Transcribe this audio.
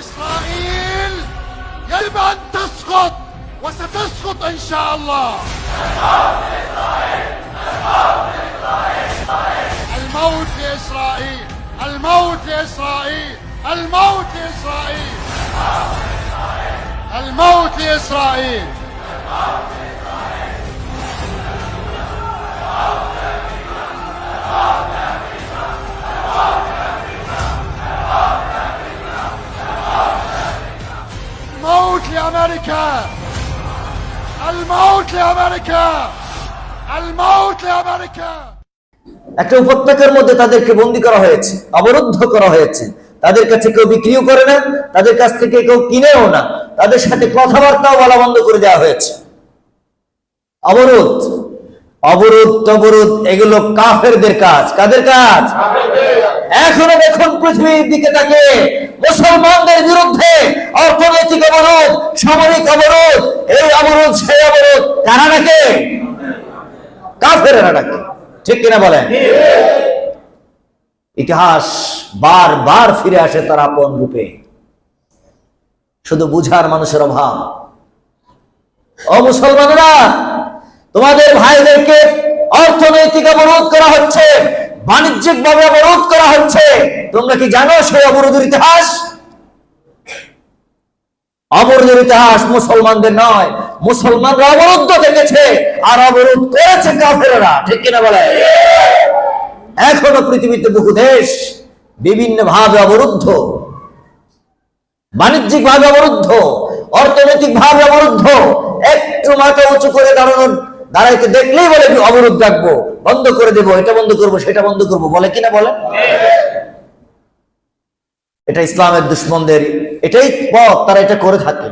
إسرائيل يجب أن تسقط وستسقط إن شاء الله. الموت لإسرائيل، الموت لإسرائيل، الموت لإسرائيل، الموت لإسرائيل. الموت لأمريكا، الموت لأمريكا، الموت لأمريكا. একটা উপত্যকার মধ্যে তাদেরকে বন্দী করা হয়েছে, অবরুদ্ধ করা হয়েছে। তাদের কাছে কেউ বিক্রিও করে না, তাদের কাছ থেকে কেউ কিনেও না, তাদের সাথে কথাবার্তাও বলা বন্ধ করে দেওয়া হয়েছে। অবরোধ, অবরোধ অবরোধ এগুলো কাফেরদের কাজ। কাদের কাজ? এখনো দেখুন পৃথিবীর দিকে তাকে মুসলমানদের বিরুদ্ধে অর্থনৈতিক অবরোধ, সামরিক অবরোধ, এই অবরোধ সেই অবরোধ কারা ডাকে? কাফেররা ডাকে। ঠিক কিনা বলেন? ইতিহাস বারবার ফিরে আসে তার আপন রূপে, শুধু বুঝার মানুষের অভাব। ও মুসলমানেরা, তোমাদের ভাইদেরকে অর্থনৈতিক অবরোধ করা হচ্ছে, বাণিজ্যিক ভাবে অবরোধ করা হচ্ছে। তোমরা কি জানো সেই অবরোধের ইতিহাস? অবরোধের ইতিহাস মুসলমানদের নয়, মুসলমানরা অবরুদ্ধ থেকেছে আর অবরোধ করেছে কাফেররা। ঠিক কিনা বলে? এখনো পৃথিবীতে বহু দেশ বিভিন্ন ভাবে অবরুদ্ধ, বাণিজ্যিক ভাবে অবরুদ্ধ, অর্থনৈতিক ভাবে অবরুদ্ধ। একটু মাথা উঁচু করে দাঁড়াইতে দেখলেই বলে অবরোধ রাখবো, বন্ধ করে দেবো, এটা বন্ধ করবো, সেটা বন্ধ করবো, বলে কিনা বলে? এটা ইসলামের দুশ্মনদের এটাই পথ, তারা এটা করে থাকে।